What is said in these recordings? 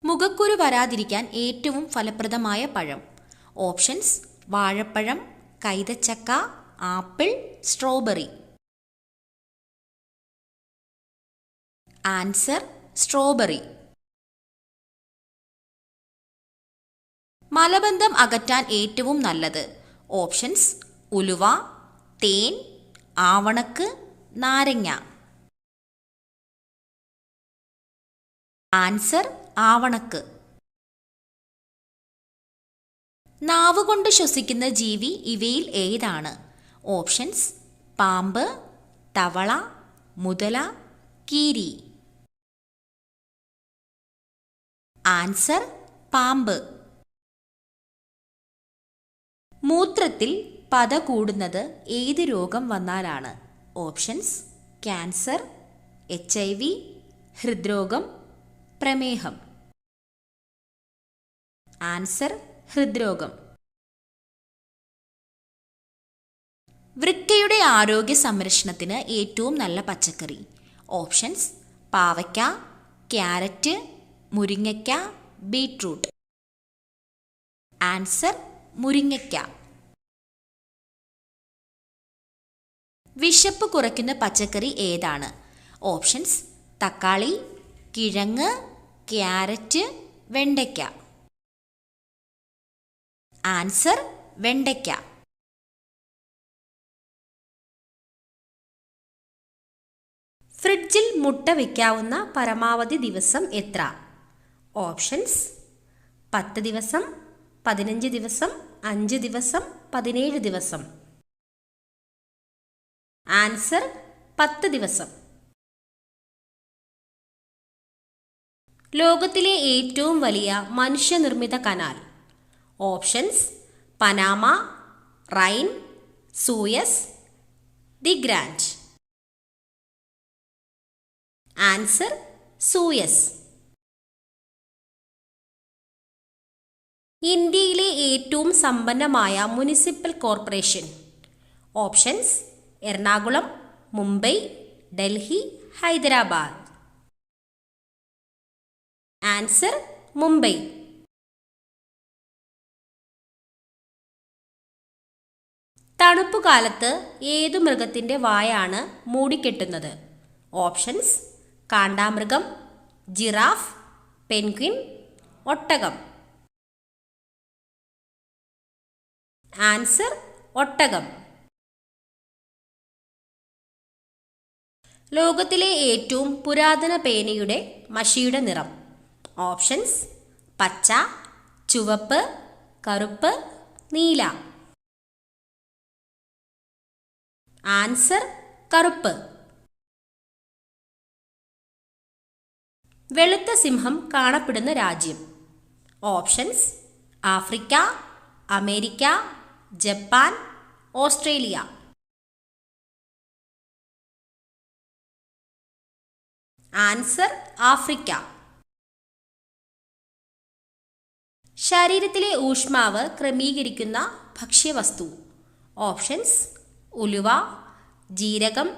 മുഖക്കുരു വരാതിരിക്കാൻ ഏറ്റവും ഫലപ്രദമായ പഴം. ഓപ്ഷൻസ്: വാഴപ്പഴം, കൈതച്ചക്ക, ആപ്പിൾ, സ്ട്രോബെറി. Answer: strawberry. മലബന്ധം അകറ്റാൻ ഏറ്റവും നല്ലത്. ഓപ്ഷൻസ്: ഉലുവ, തേൻ, ആവണക്ക്, നാരങ്ങ. ആൻസർ: ആവണക്ക്. നാവുകൊണ്ട് ശ്വസിക്കുന്ന ജീവി ഇവയിൽ ഏതാണ്? ഓപ്ഷൻസ്: പാമ്പ്, തവള, മുതല, കീരി. ആൻസർ: പാമ്പ്. മൂത്രത്തിൽ പത കൂടുന്നത് ഏത് രോഗം വന്നാലാണ്? ഓപ്ഷൻസ്: ക്യാൻസർ, HIV, ഹൃദ്രോഗം, പ്രമേഹം. ആൻസർ: ഹൃദ്രോഗം. വൃക്കയുടെ ആരോഗ്യ സംരക്ഷണത്തിന് ഏറ്റവും നല്ല പച്ചക്കറി. ഓപ്ഷൻസ്: പാവയ്ക്ക, ക്യാരറ്റ്, മുരിങ്ങയ്ക്ക, ബീട്രൂട്ട്. ആൻസർ: മുരിങ്ങയ്ക്ക. വിശപ്പ് കുറയ്ക്കുന്ന പച്ചക്കറി ഏതാണ്? ഓപ്ഷൻസ്: തക്കാളി, കിഴങ്ങ്, ക്യാരറ്റ്, വെണ്ടയ്ക്ക. ആൻസർ: വെണ്ടയ്ക്ക. ഫ്രിഡ്ജിൽ മുട്ട വയ്ക്കാവുന്ന പരമാവധി ദിവസം എത്ര? ഓപ്ഷൻസ്: 10 ദിവസം, 15 ദിവസം, 5 ദിവസം, 17 ദിവസം. ആൻസർ: 10 ദിവസം. ലോകത്തിലെ ഏറ്റവും വലിയ മനുഷ്യനിർമ്മിത canal. Options: Panama, Rhine, Suez, the grand. Answer: Suez. ഇന്ത്യയിലെ ഏറ്റവും സമ്പന്നമായ municipal corporation. Options: Ernakulam, Mumbai, Delhi, Hyderabad. Answer: Mumbai. തണുപ്പുകാലത്ത് ഏതു മൃഗത്തിന്റെ വായാണ് മൂടിക്കെട്ടുന്നത്? ഓപ്ഷൻസ്: കാണ്ടാമൃഗം, ജിറാഫ്, പെൻഗ്വിൻ, ഒട്ടകം. ആൻസർ: ഒട്ടകം. ലോകത്തിലെ ഏറ്റവും പുരാതന പേനയുടെ മഷിയുടെ നിറം. ഓപ്ഷൻസ്: പച്ച, ചുവപ്പ്, കറുപ്പ്, നീല. ആൻസർ: കറുപ്പ്. വെളുത്ത സിംഹം കാണപ്പെടുന്ന രാജ്യം. Options: Africa, America, Japan, Australia. Answer: Africa. ശരീരത്തിലെ ഊഷ്മാവ് ക്രമീകരിക്കുന്ന ഭക്ഷ്യവസ്തു. ഓപ്ഷൻസ്: ഉലുവ, ജീരകം,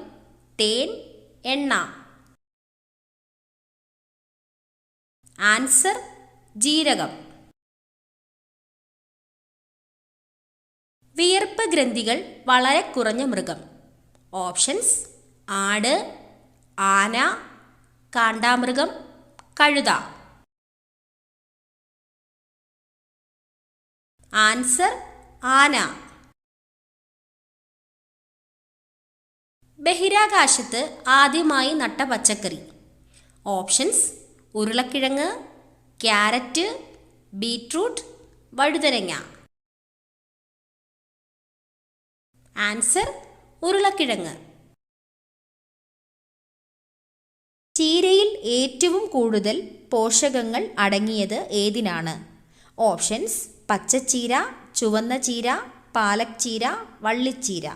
തേൻ, എണ്ണ. ആൻസർ: ജീരകം. വിയർപ്പ് ഗ്രന്ഥികൾ വളരെ കുറഞ്ഞ മൃഗം. ഓപ്ഷൻസ്: ആട്, ആന, കാണ്ടാമൃഗം, കഴുത. ആൻസർ: ആന. ബഹിരാകാശത്ത് ആദ്യമായി നട്ട പച്ചക്കറി. ഓപ്ഷൻസ്: ഉരുളക്കിഴങ്ങ്, ക്യാരറ്റ്, ബീട്രൂട്ട്, വഴുതനങ്ങ. ആൻസർ: ഉരുളക്കിഴങ്ങ്. ചീരയിൽ ഏറ്റവും കൂടുതൽ പോഷകങ്ങൾ അടങ്ങിയത് ഏതിനാണ്? ഓപ്ഷൻസ്: പച്ചച്ചീര, ചുവന്ന ചീര, പാലക് ചീര, വള്ളിച്ചീര.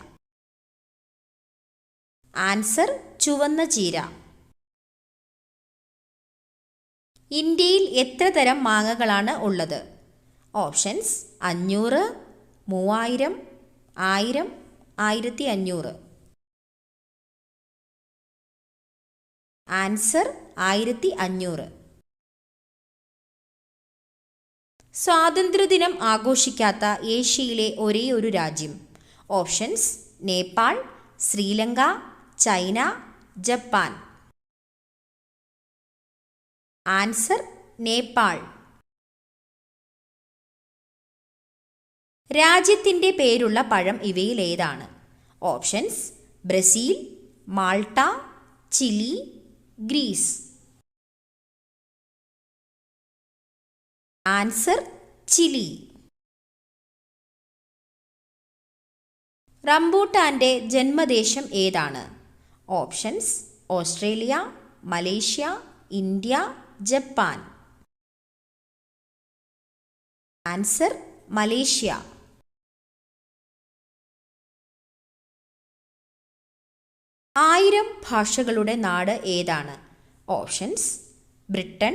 ആൻസർ: ചുവന്ന ചീര. ഇന്ത്യയിൽ എത്ര തരം മാങ്ങകളാണ് ഉള്ളത്? ഓപ്ഷൻസ്: 500, 3000, 1000, 1500. ആൻസർ: 1500. സ്വാതന്ത്ര്യദിനം ആഘോഷിക്കാത്ത ഏഷ്യയിലെ ഒരേയൊരു രാജ്യം. Options: Nepal, Sri Lanka, China, Japan. Answer: Nepal. രാജ്യത്തിൻ്റെ പേരുള്ള പഴം ഇവയിൽ ഏതാണ്? Options: Brazil, Malta, Chile, Greece. Answer: Chile. റംബൂട്ടാന്റെ ജന്മദേശം ഏതാണ്? Options: Australia, Malaysia, India, Japan. Answer: Malaysia. ആയിരം ഭാഷകളുടെ നാട് ഏതാണ്? Options: Britain,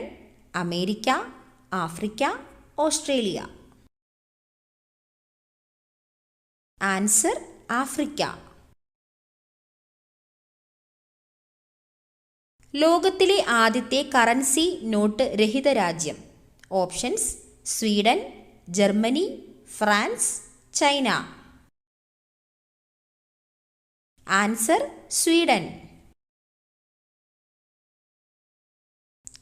America, Africa, Australia. Answer: Africa. ലോകത്തിലെ ആദ്യത്തെ കറൻസി നോട്ട് രഹിത രാജ്യം. Options: Sweden, Germany, France, China. Answer: Sweden.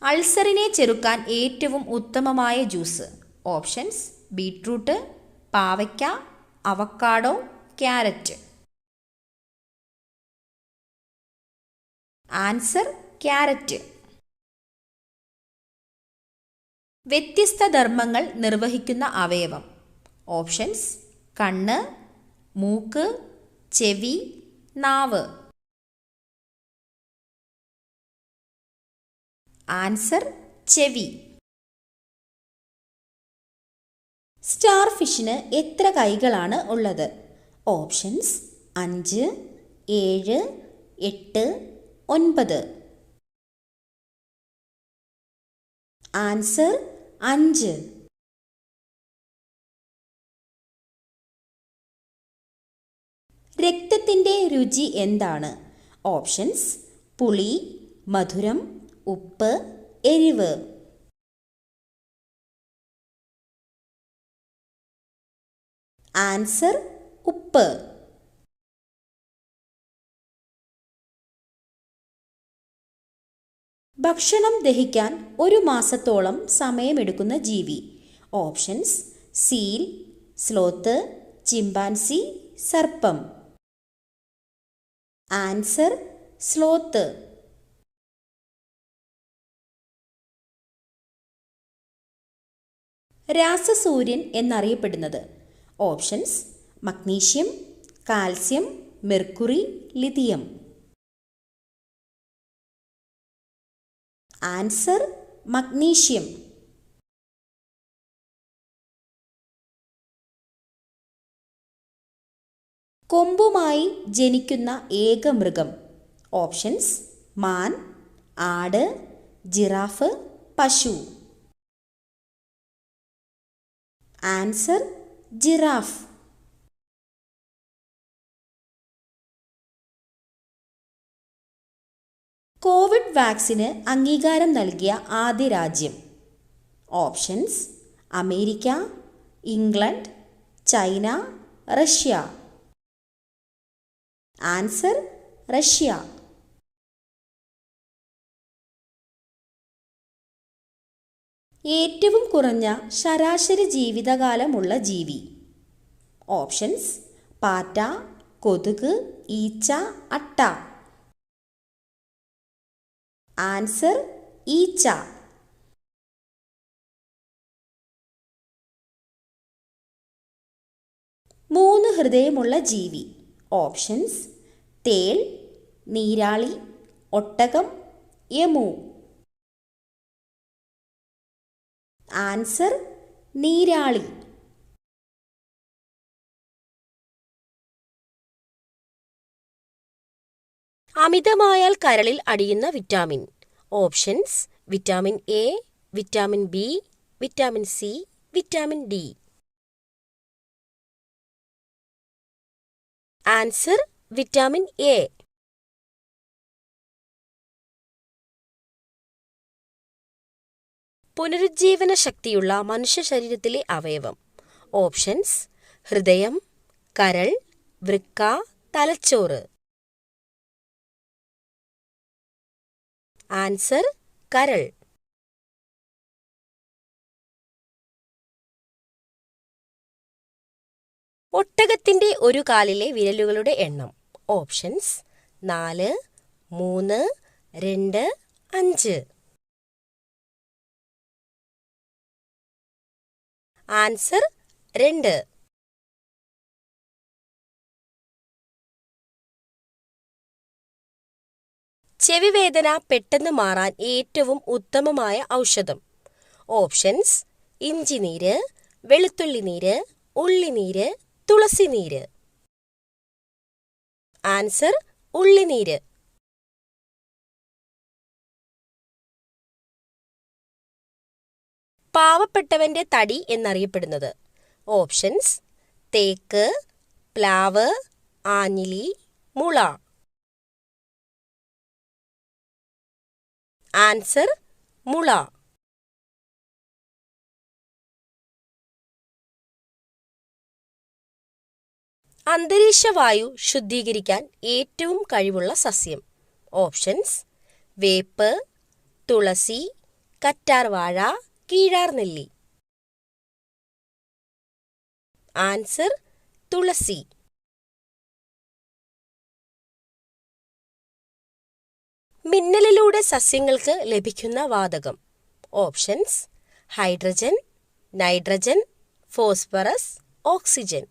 അൾസറിനെ ചെറുക്കാൻ ഏറ്റവും ഉത്തമമായ ജ്യൂസ്. ഓപ്ഷൻസ്: ബീട്രൂട്ട്, പാവയ്ക്ക, അവക്കാഡോ, ക്യാരറ്റ്. Answer: carrot. വ്യത്യസ്ത ധർമ്മങ്ങൾ നിർവഹിക്കുന്ന അവയവം. ഓപ്ഷൻസ്: കണ്ണ്, മൂക്ക്, ചെവി, നാവ്. ആൻസർ: ചെവി. സ്റ്റാർ ഫിഷിന് എത്ര കൈകളാണ് ഉള്ളത്? ഓപ്ഷൻസ്: 5, 7, 8, 9. ആൻസർ: 5. രക്തത്തിൻ്റെ രുചി എന്താണ്? ഓപ്ഷൻസ്: പുളി, മധുരം, ഉപ്പ്, എരിവ്. ആൻസർ: ഉപ്പ്. ഭക്ഷണം ദഹിക്കാൻ ഒരു മാസത്തോളം സമയമെടുക്കുന്ന ജീവി. ഓപ്ഷൻസ്: സീൽ, സ്ലോത്ത്, ചിമ്പാൻസി, സർപ്പം. Answer: sloth. രാസസൂര്യൻ എന്നറിയപ്പെടുന്നത്. Options: magnesium, calcium, mercury, lithium. Answer: magnesium. കൊമ്പുമായി ജനിക്കുന്ന ഏക മൃഗം. ഓപ്ഷൻസ്: മാൻ, ആട്, ജിറാഫ്, പശു. Answer: giraffe. കോവിഡ് വാക്സിന് അംഗീകാരം നൽകിയ ആദ്യ രാജ്യം. Options: America, England, China, Russia. Answer: Russia. ഏറ്റവും കുറഞ്ഞ ശരാശരി ജീവിതകാലമുള്ള ജീവി. ഓപ്ഷൻസ്: പാറ്റ, കൊതുക്, ഈച്ച, അട്ട. ആൻസർ: ഈച്ച. മൂന്ന് ഹൃദയമുള്ള ജീവി. ഓപ്ഷൻസ്: തേൾ, നീരാളി, ഒട്ടകം, യമു. ആൻസർ: നീരാളി. അമിതമായാൽ കരളിൽ അടിയുന്ന vitamin. Options: vitamin A, vitamin B, vitamin C, vitamin D. Answer: vitamin A. പുനരുജ്ജീവന ശക്തിയുള്ള മനുഷ്യ ശരീരത്തിലെ അവയവം? ഓപ്ഷൻസ്: ഹൃദയം, കരൾ, വൃക്ക, തലച്ചോറ്. ആൻസർ: കരൾ. ഒട്ടകത്തിന്റെ ഒരു കാലിലെ വിരലുകളുടെ എണ്ണം? ഓപ്ഷൻസ്: 4, 3, 2, 5. ആൻസർ: 2. ചെവിവേദന പെട്ടെന്ന് മാറാൻ ഏറ്റവും ഉത്തമമായ ഔഷധം? ഓപ്ഷൻസ്: ഇഞ്ചിനീര്, വെളുത്തുള്ളിനീര്, ഉള്ളിനീര്, തുളസിനീര്. ആൻസർ: ഉള്ളിനീര്. പാവപ്പെട്ടവന്റെ തടി എന്നറിയപ്പെടുന്നത്? ഓപ്ഷൻസ്: തേക്ക്, പ്ലാവ്, ആഞ്ഞിലി, മുള. ആൻസർ: മുള. അന്തരീക്ഷവായു ശുദ്ധീകരിക്കാൻ ഏറ്റവും കഴിവുള്ള സസ്യം? ഓപ്ഷൻസ്: വേപ്പ്, തുളസി, കറ്റാർവാഴ, കീഴാർനെല്ലി. ആൻസർ: തുളസി. മിന്നലിലൂടെ സസ്യങ്ങൾക്ക് ലഭിക്കുന്ന വാതകം? Options: hydrogen, nitrogen, phosphorus, oxygen.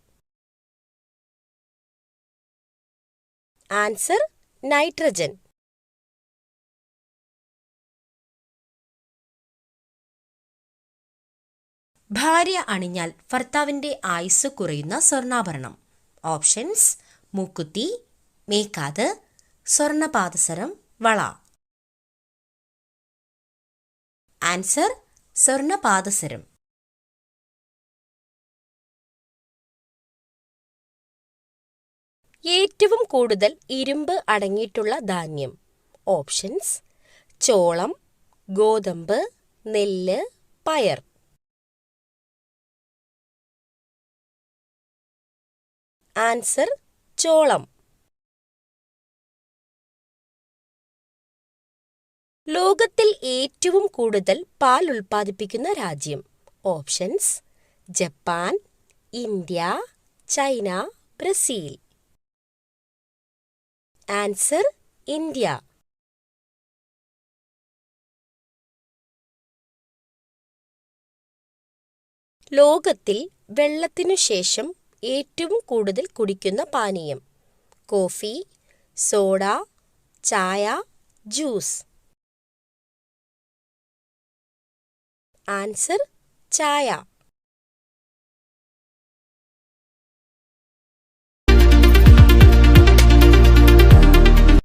Answer: nitrogen. ഭാര്യ അണിഞ്ഞാൽ ഭർത്താവിന്റെ ആയുസ് കുറയുന്ന സ്വർണ്ണാഭരണം? ഓപ്ഷൻസ്: മൂക്കുത്തി, മേക്കാത്, സ്വർണ്ണപാദസരം, വള. ആൻസർ: സ്വർണ്ണപാദസരം. ഏറ്റവും കൂടുതൽ ഇരുമ്പ് അടങ്ങിയിട്ടുള്ള ധാന്യം? ഓപ്ഷൻസ്: ചോളം, ഗോതമ്പ്, നെല്ല്, പയർ. ആൻസർ: ചോളം. ലോകത്തിൽ ഏറ്റവും കൂടുതൽ പാൽ ഉൽപ്പാദിപ്പിക്കുന്ന രാജ്യം? Options: Japan, India, China, Brazil. Answer: India. ലോകത്തിൽ വെള്ളത്തിനു ശേഷം ഏറ്റവും കൂടുതൽ കുടിക്കുന്ന പാനീയം? കോഫി, സോഡ, ചായ, ജ്യൂസ്. ആൻസർ: ചായ.